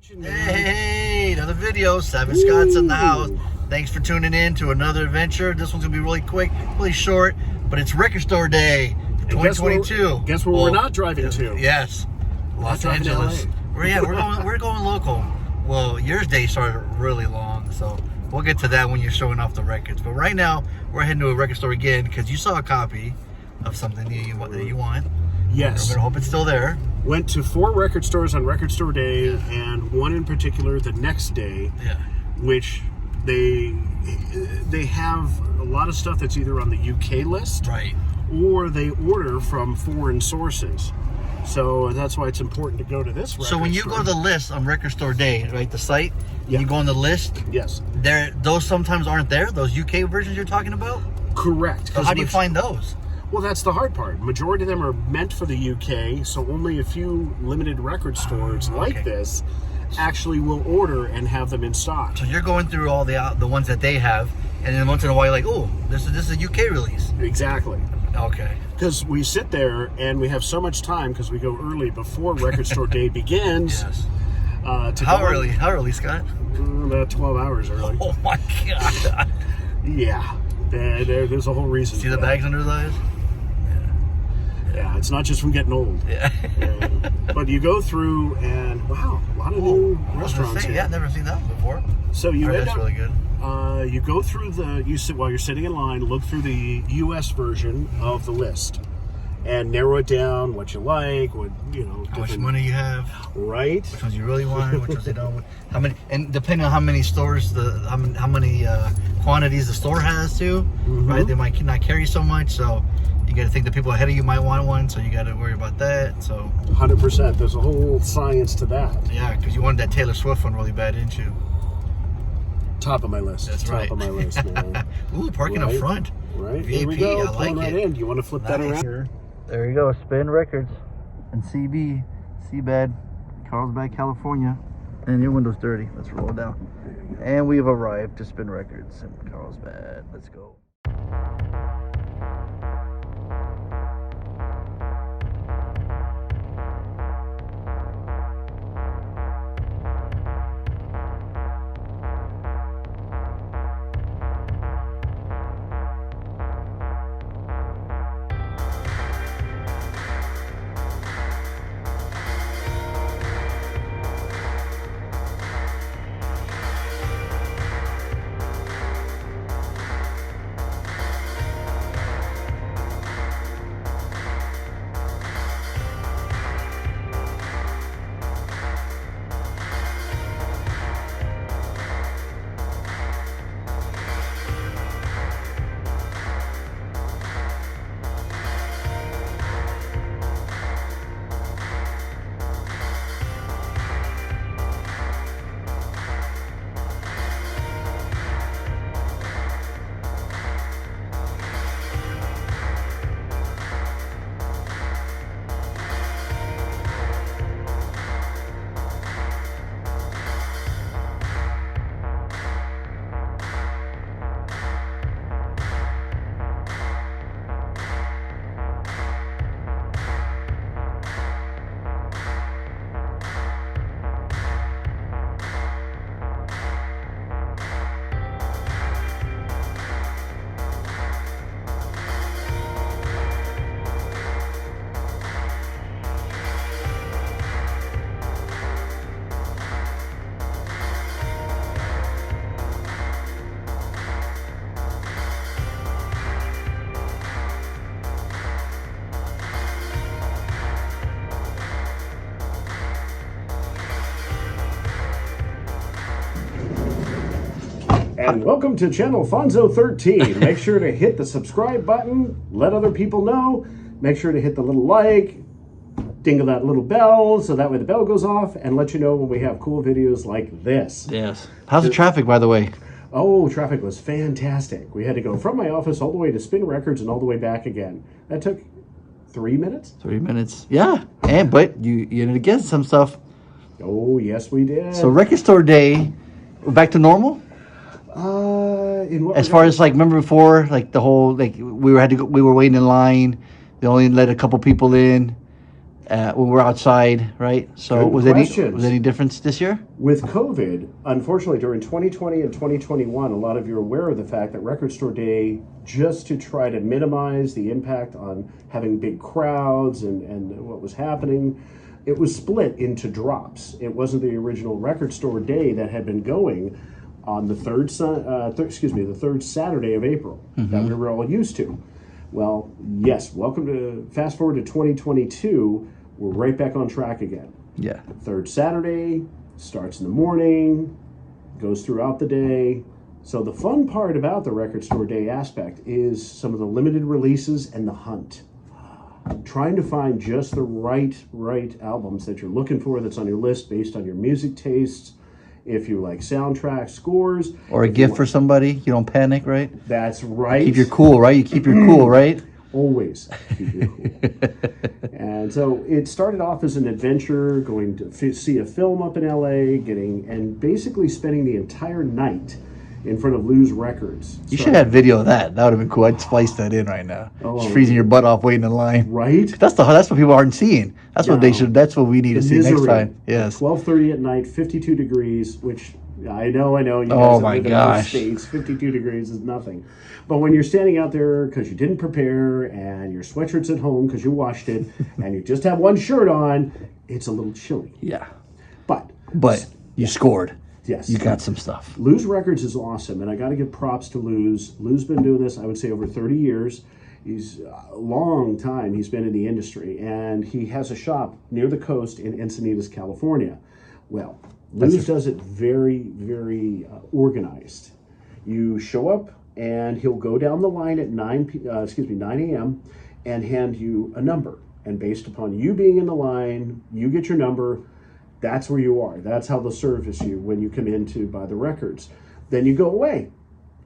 Hey, another video. Savage Scott's in the house. Thanks for tuning in to another adventure. This one's gonna be really quick, really short, but it's Record Store Day 2022. Guess where we're not driving to? Yes, Los Angeles. We're going local. Well, your day started really long, so we'll get to that when you're showing off the records. But right now, we're heading to a record store again because you saw a copy of something that you want. Yes. We're gonna hope it's still there. Went to 4 record stores on Record Store Day, and one in particular the next day, which they have a lot of stuff that's either on the UK list, right, or they order from foreign sources. So that's why it's important to go to this record So when you store. go to the list on Record Store Day, right, the site, Yeah. you go on the list, Yes. those sometimes aren't there, those UK versions you're talking about? Correct. So how do you find those? Well, that's the hard part. Majority of them are meant for the UK, so only a few limited record stores like this actually will order and have them in stock. So you're going through all the ones that they have, and then once in a while you're like, oh, this is a UK release. Exactly. Okay. Because we sit there and we have so much time because we go early before Record Store Day begins. Yes. How early? How early, Scott? About 12 hours early. Oh my God. Yeah. There's a whole reason. See the bags under his eyes? Yeah, it's not just from getting old. Yeah. But you go through and wow, a lot of new restaurants here. Yeah, I've never seen that before. So you end that's up, really good. You go through while you're sitting in line, look through the US version of the list and narrow it down what you like, How much money you have, right? Which ones you really want, which ones you don't. How many, and depending on how many stores how many quantities the store has too, right? They might not carry so much, so you got to think the people ahead of you might want one, so you got to worry about that. So 100%. There's a whole science to that. Yeah, because you wanted that Taylor Swift one really bad, didn't you? Top of my list. That's right. Top of my list, man. Ooh, parking up front. Right. VIP, Here we go. I like right it. in. Do you want to flip that around? There you go. Spin Records and Seabed, Carlsbad, California. And your window's dirty. Let's roll it down. And we've arrived to Spin Records in Carlsbad. Let's go. And welcome to Channel Fonzo 13. Make sure to hit the subscribe button, let other people know, make sure to hit the little like, dingle that little bell so that way the bell goes off and let you know when we have cool videos like this. Yes. How's the traffic, by the way? Oh, traffic was fantastic. We had to go from my office all the way to Spin Records and all the way back again. That took 3 minutes? 3 minutes. Yeah. But you ended up getting some stuff. Oh, yes, we did. So Record Store Day, we're back to normal? As far as like, remember before, like the whole, like we were waiting in line. They only let a couple people in. when we're outside, right? So Good was questions. any difference this year? With COVID, unfortunately, during 2020 and 2021, a lot of you are aware of the fact that Record Store Day, just to try to minimize the impact on having big crowds and what was happening, it was split into drops. It wasn't the original Record Store Day that had been going on the third Saturday of April that we were all used to. Well, yes, welcome to fast forward to 2022. We're right back on track again. Yeah. Third Saturday starts in the morning, goes throughout the day. So the fun part about the Record Store Day aspect is some of the limited releases and the hunt. Trying to find just the right albums that you're looking for that's on your list based on your music tastes. If you like soundtrack scores. Or a gift for somebody. You don't panic, right? That's right. Keep your cool, right? You keep your cool, right? Always keep your cool. And so it started off as an adventure, going to see a film up in LA, and basically spending the entire night in front of Lou's Records. You should have video of that. That would have been cool. I'd splice that in right now. Just freezing your butt off waiting in line. Right? That's what people aren't seeing. That's what they should. That's what we need to see next time. Yes. 12:30 at night, 52 degrees, which I know. You Oh guys my live in gosh. those states, 52 degrees is nothing. But when you're standing out there because you didn't prepare and your sweatshirt's at home because you washed it and you just have one shirt on, it's a little chilly. Yeah. But you scored. yes, You got some stuff. Lou's Records is awesome, and I got to give props to Lou's. Lou's been doing this, I would say, over 30 years. He's a long time he's been in the industry, and he has a shop near the coast in Encinitas, California. Well, Lou's does it very, very organized. You show up, and he'll go down the line at 9 a.m. and hand you a number. And based upon you being in the line, you get your number. That's where you are. That's how they'll service you when you come in to buy the records. Then you go away.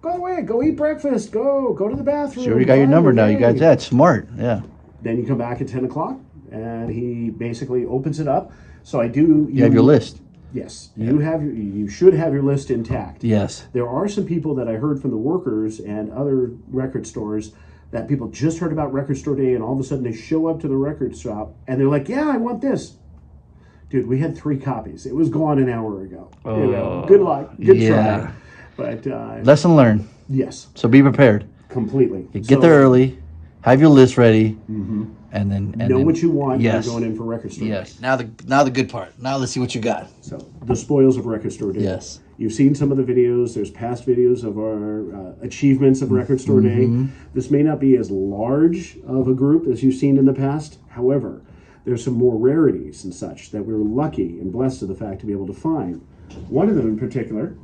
Go eat breakfast. Go to the bathroom. Sure, you got your number now. You got that. Smart. Yeah. Then you come back at 10 o'clock, and he basically opens it up. So I do. You have your list. Yes, you should have your list intact. Yes. There are some people that I heard from the workers and other record stores that people just heard about Record Store Day, and all of a sudden they show up to the record shop and they're like, "Yeah, I want this." Dude, we had 3 copies. It was gone an hour ago. Good luck. Good try. But lesson learned. yes, So be prepared. completely. Get there early. Have your list ready. And then Know what you want. Yes. When going in for Record Store Day. Yes. Now the good part. Now let's see what you got. So the spoils of Record Store Day. Yes. You've seen some of the videos. There's past videos of our achievements of Record Store Day. This may not be as large of a group as you've seen in the past. However, there's some more rarities and such that we were lucky and blessed to the fact to be able to find. One of them in particular,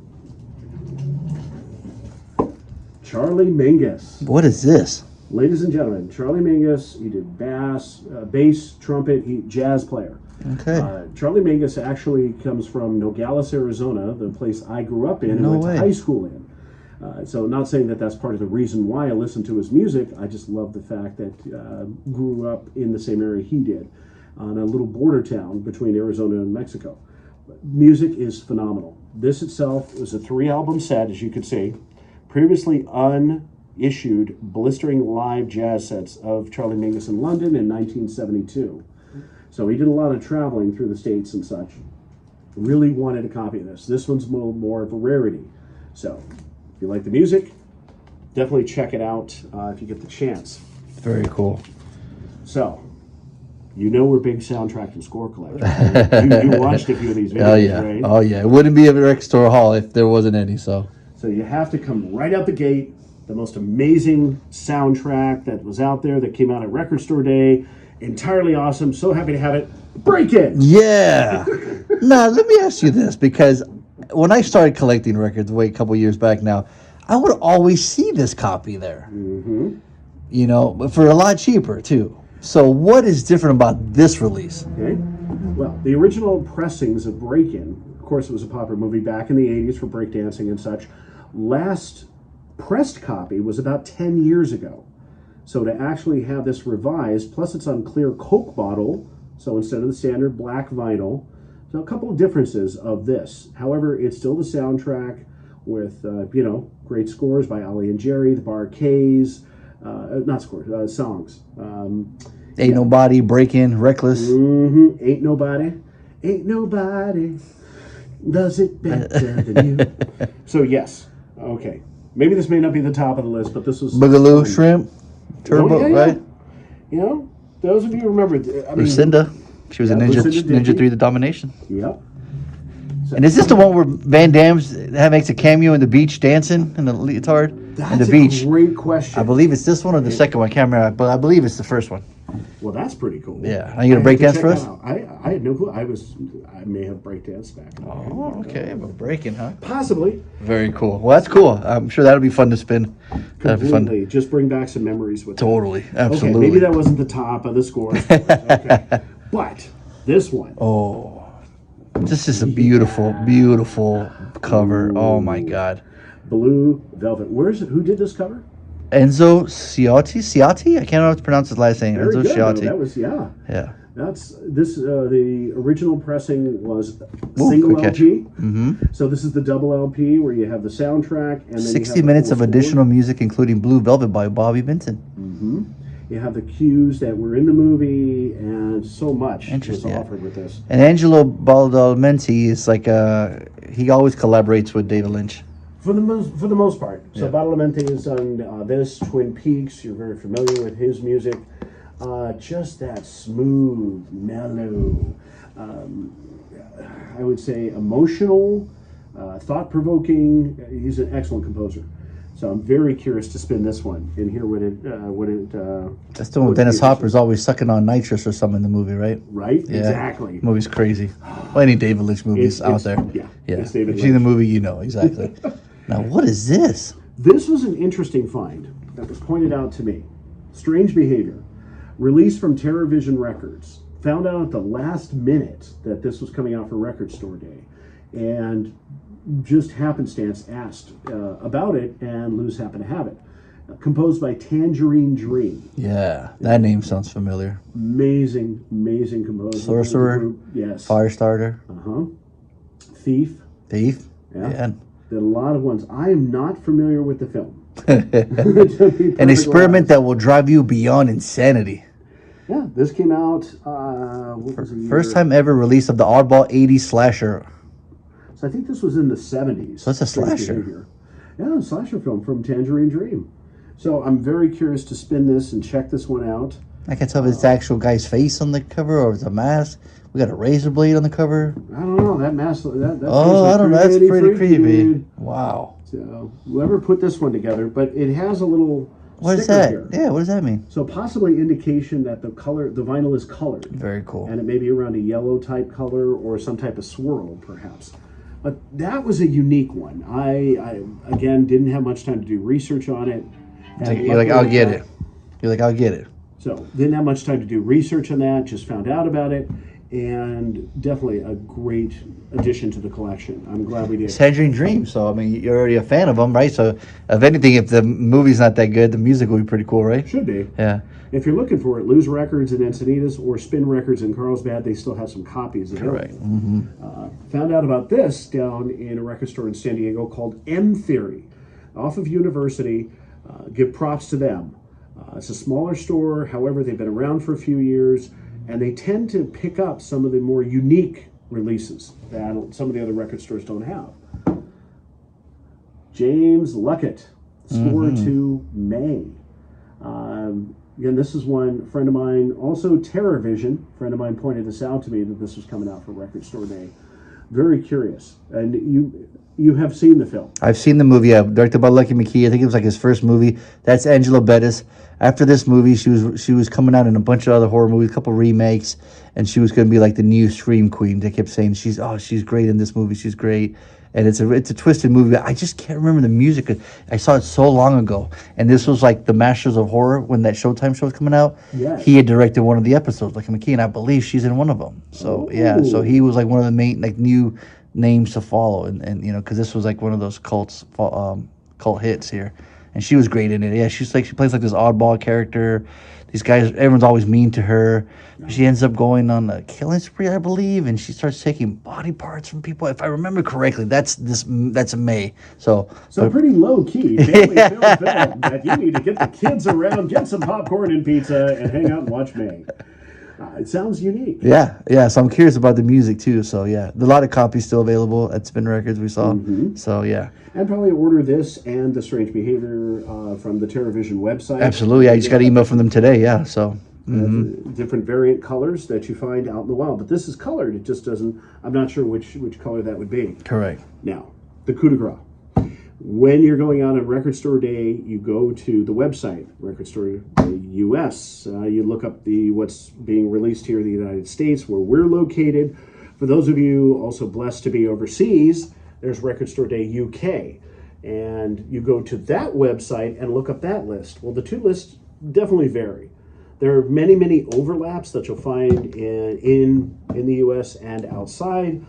Charlie Mingus. What is this? Ladies and gentlemen, Charlie Mingus, he did bass, trumpet, jazz player. Okay. Charlie Mingus actually comes from Nogales, Arizona, the place I grew up in and went to high school in. So not saying that that's part of the reason why I listen to his music. I just love the fact that grew up in the same area he did, on a little border town between Arizona and Mexico. Music is phenomenal. This itself is a 3-album set, as you can see. Previously unissued blistering live jazz sets of Charlie Mingus in London in 1972. So he did a lot of traveling through the States and such. Really wanted a copy of this. This one's more of a rarity. So if you like the music, definitely check it out if you get the chance. Very cool. So, you know we're big soundtrack and score collectors. Right? you watched a few of these videos, right? Oh yeah. It wouldn't be a Record Store Hall if there wasn't any. So you have to come right out the gate. The most amazing soundtrack that was out there that came out at Record Store Day. Entirely awesome. So happy to have it. Break It! yeah. Now let me ask you this, because when I started collecting records, a couple years back now, I would always see this copy there. You know, but for a lot cheaper too. So what is different about this release? Okay. Well, the original pressings of Break-In, of course, it was a popular movie back in the 80s for breakdancing and such. Last pressed copy was about 10 years ago. So to actually have this revised, plus it's on clear Coke bottle, so instead of the standard black vinyl. So a couple of differences of this. However, it's still the soundtrack with, great scores by Ali and Jerry, the Bar-Kays, songs. Ain't Nobody, Breaking, Reckless. Mm-hmm. Ain't nobody does it better than you. So yes, okay. Maybe this may not be the top of the list, but this was Boogaloo, fun. Shrimp, Turbo, Oh, yeah. right? You know, those of you who remember, Lucinda. She was in Lucinda Ninja Dickey. 3 The Domination. Yep. And is this the one where Van Damme's makes a cameo in the beach dancing in the leotard? That's in the beach. a great question. I believe it's this one or the second one. I can't remember, but I believe it's the first one. Well, that's pretty cool. Yeah. Are you gonna break dance for us? I had no clue. I may have breakdanced back. Oh, okay. But breaking, huh? Possibly. Very cool. Well, that's cool. I'm sure that'll be fun to spin. That'll be fun. Completely. Just bring back some memories with Totally. that. Absolutely. Okay, maybe that wasn't the top of the score. Okay. But this one. Oh, this is a beautiful, beautiful cover. Oh my God. Blue Velvet. Who did this cover? Enzo Ciotti? I can't know how to pronounce his last name. Very Enzo good. Ciotti. That was, yeah. Yeah. That's this. The original pressing was Ooh, single good catch. LP. Mm-hmm. So this is the double LP where you have the soundtrack and then 60 minutes of additional music, including Blue Velvet by Bobby Vinton. Mm-hmm. You have the cues that were in the movie, and so much was Interesting, yeah. offered with this. And Angelo Badalamenti is like he always collaborates with David Lynch. For the most part. So Yeah. Badalamenti is on this Twin Peaks. You're very familiar with his music. Just that smooth, mellow, I would say emotional, thought-provoking. He's an excellent composer. So I'm very curious to spin this one and hear what it. That's the one with Dennis Hopper's always sucking on nitrous or something in the movie, right? Right? Yeah. Exactly. Movie's crazy. Well, any David Lynch movies out there. Yeah. Yeah. It's If David you've seen the Lynch. movie, you know exactly. Now, what is this? This was an interesting find that was pointed out to me. Strange Behavior, released from TerraVision Records. Found out at the last minute that this was coming out for Record Store Day, and just happenstance asked about it, and Luz happened to have it. Composed by Tangerine Dream. Yeah, that name sounds familiar. Amazing composer. Sorcerer. Yes. Firestarter. Thief. Thief. Yeah. Yeah. Did a lot of ones. I am not familiar with the film. An experiment that will drive you beyond insanity. Yeah, this came out. What was the year? First time ever release of the oddball 80s slasher. So I think this was in the 70s. So it's a Strange slasher. Behavior. Yeah, a slasher film from Tangerine Dream. So I'm very curious to spin this and check this one out. I can't tell if it's the actual guy's face on the cover or if it's a mask. We got a razor blade on the cover. I don't know, that mask. That Oh, I don't know. That's pretty creepy. dude. Wow. So whoever put this one together, but it has a little What is sticker that? here. Yeah, what does that mean? So possibly indication that the vinyl is colored. Very cool. And it may be around a yellow type color or some type of swirl, perhaps. But that was a unique one. I again didn't have much time to do research on it. You're like, I'll get it. You're like, I'll get it. So didn't have much time to do research on that. Just found out about it, and definitely a great addition to the collection. I'm glad we did. Tangerine Dream. So I mean, you're already a fan of them, right? So if anything, if the movie's not that good, the music will be pretty cool, right? Should be. Yeah. If you're looking for it, Luz Records in Encinitas or Spin Records in Carlsbad, they still have some copies available. Correct. Found out about this down in a record store in San Diego called M Theory, off of University. Give props to them. It's a smaller store, however, they've been around for a few years, and they tend to pick up some of the more unique releases that some of the other record stores don't have. James Luckett, Score to May. Again, this is one friend of mine, also TerraVision, friend of mine pointed this out to me that this was coming out for Record Store Day. Very curious. And you have seen the film. I've seen the movie, directed by Lucky McKee. I think it was like his first movie. That's Angela Bettis. After this movie, she was coming out in a bunch of other horror movies, a couple remakes, and she was going to be like the new Scream Queen. They kept saying she's great in this movie. She's great, and it's a twisted movie. I just can't remember the music. I saw it so long ago, and this was like the Masters of Horror when that Showtime show was coming out. Yes. He had directed one of the episodes, Lucky McKee, and I believe she's in one of them. So yeah, so he was like one of the main like new names to follow, and you know, because this was like one of those cult hits here, and she was great in it. Yeah, she plays like this oddball character these guys, everyone's always mean to her. She ends up going on a killing spree, I believe, and she starts taking body parts from people. If I remember correctly, that's May. So pretty low key family film that you need to get the kids around, get some popcorn and pizza, and hang out and watch May. It sounds unique. Yeah. So I'm curious about the music too. So yeah, a lot of copies still available at Spin Records. We saw. So yeah. And probably order this and The Strange Behavior from the TerraVision website. Absolutely. I just got an email from them today. Yeah. So. Different variant colors that you find out in the wild, but this is colored. It just doesn't. I'm not sure which color that would be. Correct. Now, the coup de grace. When you're going out on Record Store Day, you go to the website, Record Store Day US. You look up what's being released here in the United States, where we're located. For those of you also blessed to be overseas, there's Record Store Day UK. And you go to that website and look up that list. Well, the two lists definitely vary. There are many overlaps that you'll find in the U.S. and outside.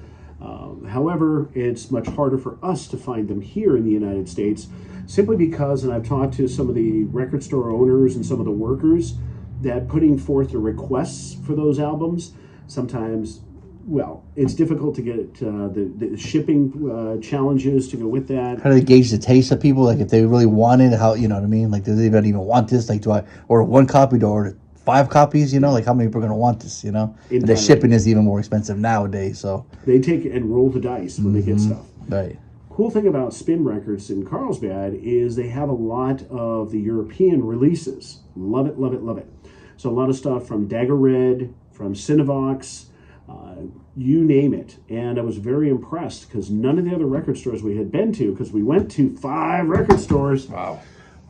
However, it's much harder for us to find them here in the United States, simply because, and I've talked to some of the record store owners and some of the workers, that putting forth the requests for those albums, sometimes, well, it's difficult to get the shipping challenges to go with that. How do they gauge the taste of people? Like if they really want it, how, you know what I mean? Like, do they even want this? Like, do I order one copy? Do I order 5 copies? You know, like how many people are going to want this? You know, and the shipping is even more expensive nowadays. So they take and roll the dice when they get stuff. Right. Cool thing about Spin Records in Carlsbad is they have a lot of the European releases. Love it, love it, love it. So a lot of stuff from Dagger Red, from Cinevox. You name it. And I was very impressed because none of the other record stores we had been to, because we went to 5 record stores. Wow.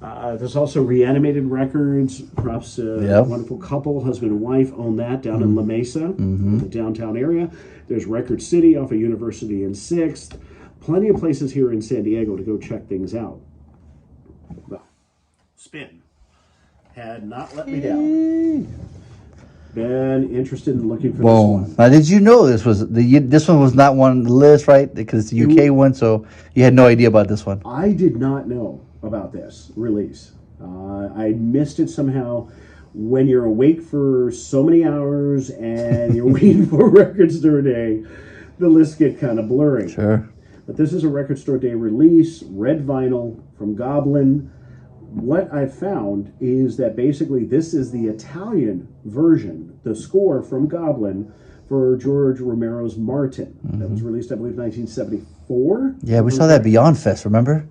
There's also Reanimated Records, perhaps a wonderful couple, husband and wife, own that down in La Mesa, the downtown area. There's Record City off of University and 6th. Plenty of places here in San Diego to go check things out. Well, Spin had not let me down. Been interested in looking for this one. Now, did you know this one was not one on the list, right? Because it's the UK one, so you had no idea about this one. I did not know about this release. I missed it somehow. When you're awake for so many hours and you're waiting for Record Store Day, the lists get kind of blurry. Sure. But this is a Record Store Day release, red vinyl from Goblin. What I found is that basically this is the Italian version, the score from Goblin for George Romero's Martin. That was released, I believe, 1974. Yeah, we saw that Beyond Fest, remember?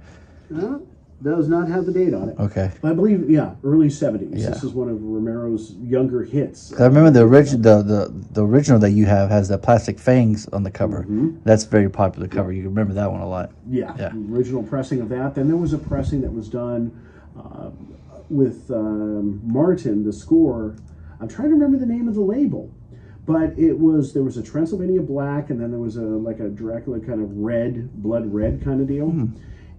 Does not have the date on it. Okay. But I believe, early 70s. Yeah. This is one of Romero's younger hits. I remember the original that you have has the plastic fangs on the cover. That's a very popular cover. You remember that one a lot. Yeah. Original pressing of that. Then there was a pressing that was done with Martin, the score. I'm trying to remember the name of the label, but there was a Transylvania black, and then there was a Dracula kind of blood red kind of deal,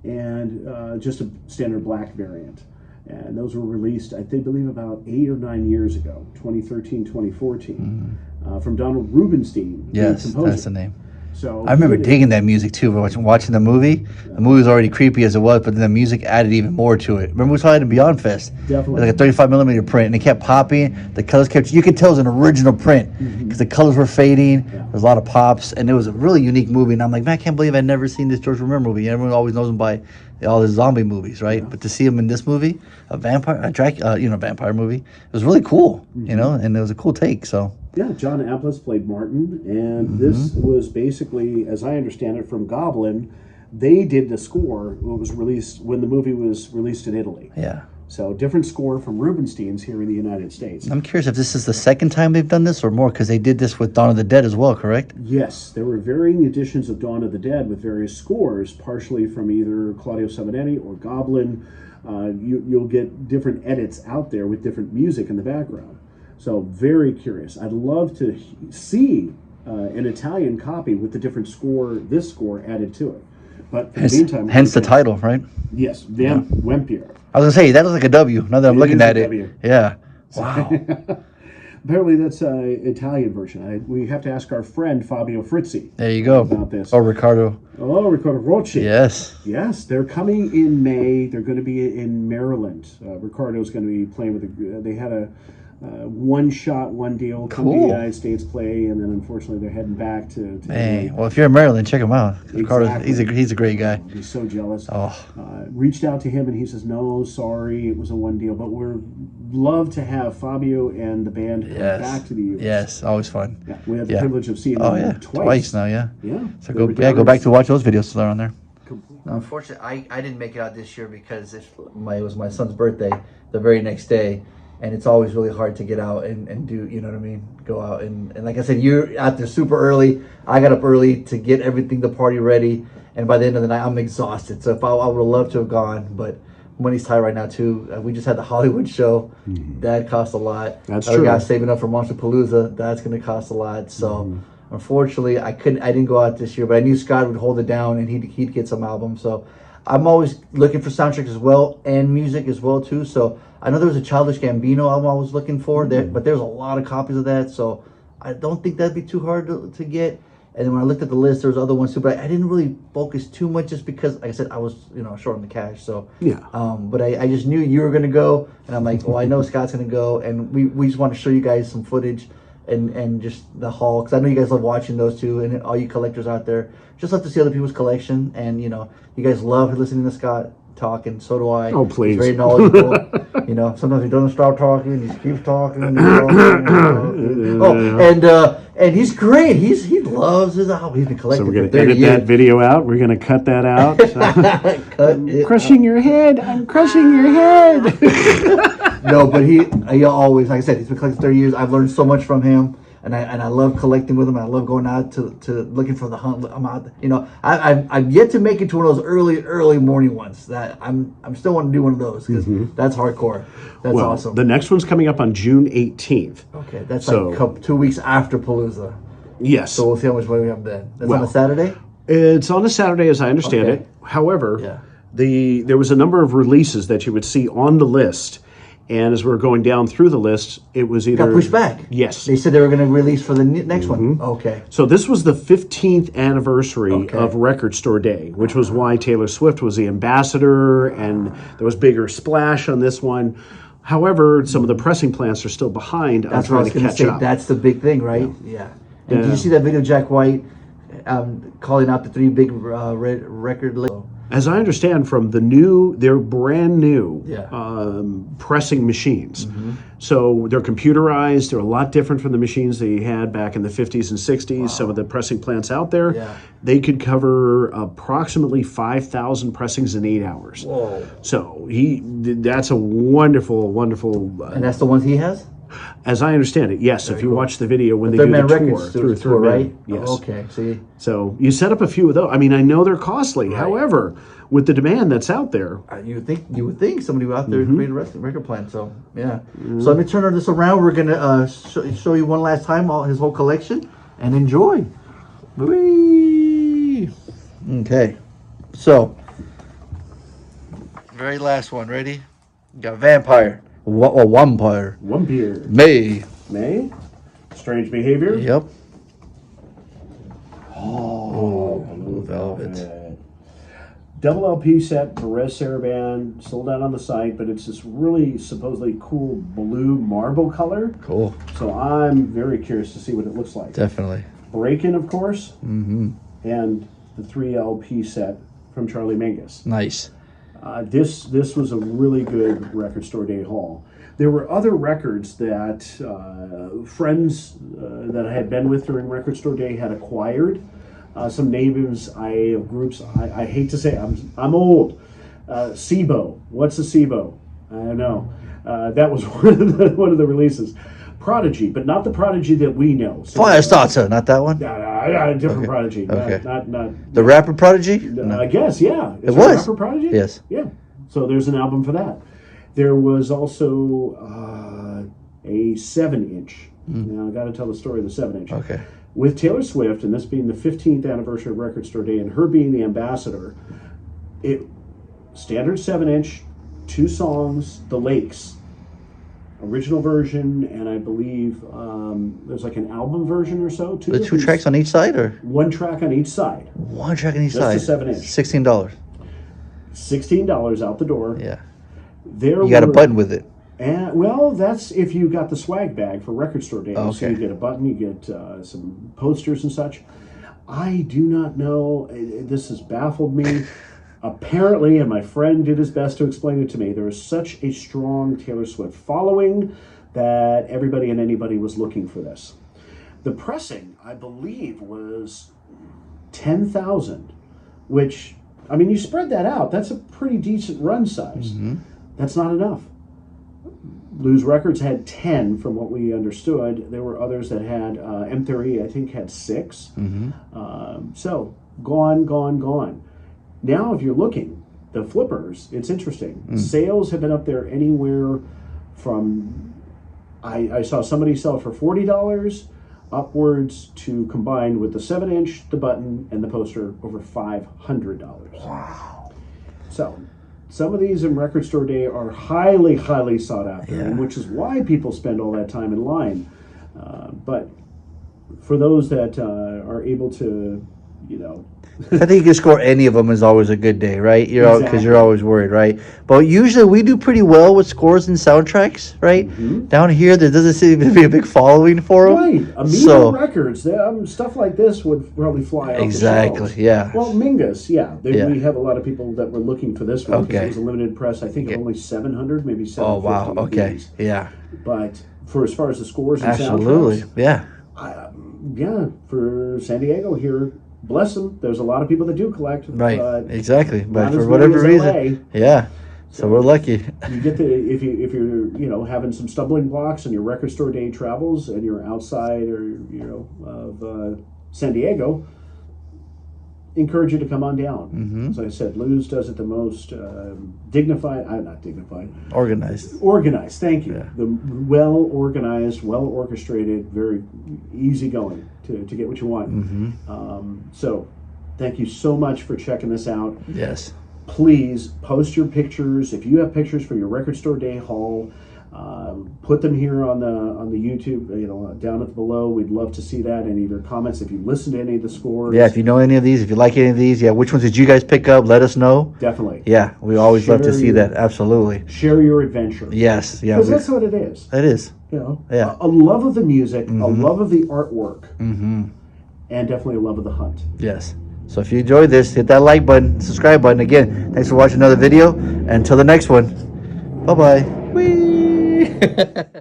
and just a standard black variant. And those were released, I believe, about 8 or 9 years ago, 2013, 2014, from Donald Rubinstein. Yes, the composer. that's the name. So I remember digging that music too. Watching the movie. The movie was already creepy as it was, but then the music added even more to it. Remember we saw it in Beyond Fest? Definitely. It was like a 35mm print, and it kept popping. The colors kept. You could tell it was an original print because the colors were fading. There was a lot of pops, and it was a really unique movie. And I'm like, man, I can't believe I'd never seen this George Romero movie. Everyone always knows him by all his zombie movies, right? But to see him in this movie, a vampire movie, it was really cool, and it was a cool take. So. Yeah, John Apples played Martin, and this was basically, as I understand it, from Goblin. They did the score. It was released when the movie was released in Italy. Yeah. So different score from Rubinstein's here in the United States. I'm curious if this is the second time they've done this or more, because they did this with Dawn of the Dead as well, correct? Yes, there were varying editions of Dawn of the Dead with various scores, partially from either Claudio Simonetti or Goblin. You'll get different edits out there with different music in the background. So very curious. I'd love to see an Italian copy with the different this score added to it. But for the meantime, hence the title, right? Yes, Vampire. I was gonna say that was like a W. Now that I'm looking at it, yeah. Wow. Apparently, that's an Italian version. We have to ask our friend Fabio Frizzi. There you go. About this. Oh, Ricardo. Oh, Ricardo Roche. Yes. Yes, they're coming in May. They're going to be in Maryland. Ricardo's going to be playing with they had a one-shot, one deal, come to the Cool. United States play, and then unfortunately they're heading back to Hey, well, if you're in Maryland, check him out. Ricardo, Exactly. he's a great guy. He's so jealous. Oh. Reached out to him and he says, no, sorry, it was a one deal. But we're love to have Fabio and the band come back to the U.S. Yes, always fun. Yeah, we had the privilege of seeing Oh them yeah, twice. now, yeah. Yeah. So go back to watch those videos that are on there. Completely. Unfortunately, I didn't make it out this year because it was my son's birthday the very next day, and it's always really hard to get out and do, you know what I mean, go out and like I said, you're out there super early. I got up early to get everything, the party ready, and by the end of the night I'm exhausted. So if I would have loved to have gone, but money's tight right now too. We just had the Hollywood show. That cost a lot. That's Other true. guys saving up for Monsterpalooza. That's going to cost a lot. So unfortunately, I didn't go out this year, but I knew Scott would hold it down and he'd get some albums. So I'm always looking for soundtracks as well and music as well too. So I know there was a Childish Gambino album I was looking for there, but there's a lot of copies of that. So I don't think that'd be too hard to get. And then when I looked at the list, there was other ones too, but I didn't really focus too much just because, like I said, I was short on the cash. So Yeah. but I just knew you were gonna go, and I'm like, well, I know Scott's gonna go, and we just want to show you guys some footage and just the haul, because I know you guys love watching those too, and all you collectors out there just love to see other people's collection, and you guys love listening to Scott talk, and so do I. Oh, please. He's very knowledgeable. Sometimes he doesn't stop talking, he just keeps talking. And he's great. He loves his album. He's been So collecting we're for going to 30 edit years. that video out. We're going to cut that out. Cut it Crushing your head. I'm crushing your head. No, but he always, like I said, he's been collecting 30 years. I've learned so much from him, and I love collecting with him. And I love going out to looking for the hunt. I'm out, I've yet to make it to one of those early morning ones. That I'm still want to do one of those because that's hardcore. That's Well, awesome. the next one's coming up on June 18th. Okay, that's So- like 2 weeks after Palooza. Yes. So we'll see how much money we have then. That's on Well, a Saturday. It's on a Saturday, as I understand Okay. it. However, Yeah. there was a number of releases that you would see on the list, and as we were going down through the list, it was either Got pushed back. Yes. They said they were going to release for the next one. Okay. So this was the 15th anniversary Okay. of Record Store Day, which was why Taylor Swift was the ambassador, and there was bigger splash on this one. However, some of the pressing plants are still behind. That's on what I was trying going to to catch say. up. That's the big thing, right? Yeah. And did Yeah. you see that video, Jack White, calling out the 3 big red record labels? As I understand from they're brand new Yeah. pressing machines. So they're computerized. They're a lot different from the machines that you had back in the 50s and 60s. Some of the pressing plants out there, Yeah. they could cover approximately 5,000 pressings in 8 hours. Whoa. So that's a wonderful, wonderful. And that's the ones he has? As I understand it, yes. If you watch the video when they Third do the Man tour Records through tour, Man, right? yes. Oh, okay. See, So you set up a few of those. I mean, I know they're costly. However, with the demand that's out there, you would think somebody out there create a record plant. So yeah. So let me turn this around. We're gonna show you one last time his whole collection and enjoy. Whee! Okay. So very last one. Ready? You got Vampire. Vampire. one beer. May. May? Strange Behavior? Yep. Oh, Blue Velvet. Double LP set, Perez Saraban, sold out on the site, but it's this really supposedly cool blue marble color. Cool. So I'm very curious to see what it looks like. Definitely. Break-In, of course, and the 3 LP set from Charlie Mingus. Nice. This was a really good Record Store Day haul. There were other records that friends that I had been with during Record Store Day had acquired. Some names of groups I hate to say. I'm old. SIBO. What's a SIBO? I don't know. That was one of the releases. Prodigy, but not the Prodigy that we know. So, Firestarter, not that one. different Prodigy. Okay. Not The rapper Prodigy? I guess, yeah. Is It there a was. Rapper Prodigy? Yes. Yeah. So there's an album for that. There was also a 7-inch. Now I got to tell the story of the 7-inch. Okay. With Taylor Swift, and this being the 15th anniversary of Record Store Day, and her being the ambassador, standard 7-inch, 2 songs, The Lakes, original version, and I believe there's like an album version or so. The two tracks on each side, or one track on each side. one track on each Just side. a 7-inch. $16. $16 out the door. Yeah. There You got a were- button with it. And well, that's if you got the swag bag for Record Store Day. Oh, So okay. you get a button, you get some posters and such. I do not know. This has baffled me. Apparently, and my friend did his best to explain it to me, there is such a strong Taylor Swift following that everybody and anybody was looking for this. The pressing, I believe, was 10,000, which, I mean, you spread that out. That's a pretty decent run size. That's not enough. Lose Records had 10 from what we understood. There were others that had, M30, I think, had 6. So, gone. Now, if you're looking, the flippers, it's interesting. Sales have been up there anywhere from, I saw somebody sell it for $40 upwards to, combined with the 7-inch, the button, and the poster, over $500. Wow. So, some of these in Record Store Day are highly, highly sought after, Yeah. and which is why people spend all that time in line. But for those that are able to, you know, I think you can score any of them is always a good day, right? You're because Exactly. you're always worried, right? But usually we do pretty well with scores and soundtracks, right? Down here, there doesn't seem to be a big following for them. right, Amiga So Records, stuff like this would probably fly off exactly, the shelves. yeah. Well, Mingus, yeah. Yeah. We have a lot of people that were looking for this one. 'Cause Okay. It was a limited press, I think, of only 700, maybe Oh 750. wow. of Okay. these. Yeah. But for as far as the scores and Absolutely. soundtracks, Yeah. yeah, for San Diego here, bless them. There's a lot of people that do collect. Right. But Exactly. But not for as whatever many as reason, LA. yeah. So we're lucky. You get the if you're having some stumbling blocks in your Record Store Day travels and you're outside or of San Diego, encourage you to come on down. As I said, Luz does it the most dignified. Not dignified. Organized. Organized. Thank you. Yeah. The well organized, well orchestrated, very easygoing to get what you want. So, thank you so much for checking this out. Yes. Please post your pictures. If you have pictures for your Record Store Day haul, put them here on the YouTube, down at the below. We'd love to see that, and either comments if you listen to any of the scores. Yeah. If you know any of these, if you like any of these, yeah. Which ones did you guys pick up? Let us know. Definitely. Yeah. We always love to Share see your- that. Absolutely. Share your adventure. Yes. Yeah. Because that's what it is. It is. Yeah. A love of the music, a love of the artwork, and definitely a love of the hunt. Yes. So if you enjoyed this, hit that like button, subscribe button. Again, thanks for watching another video. Until the next one. Bye-bye. Whee!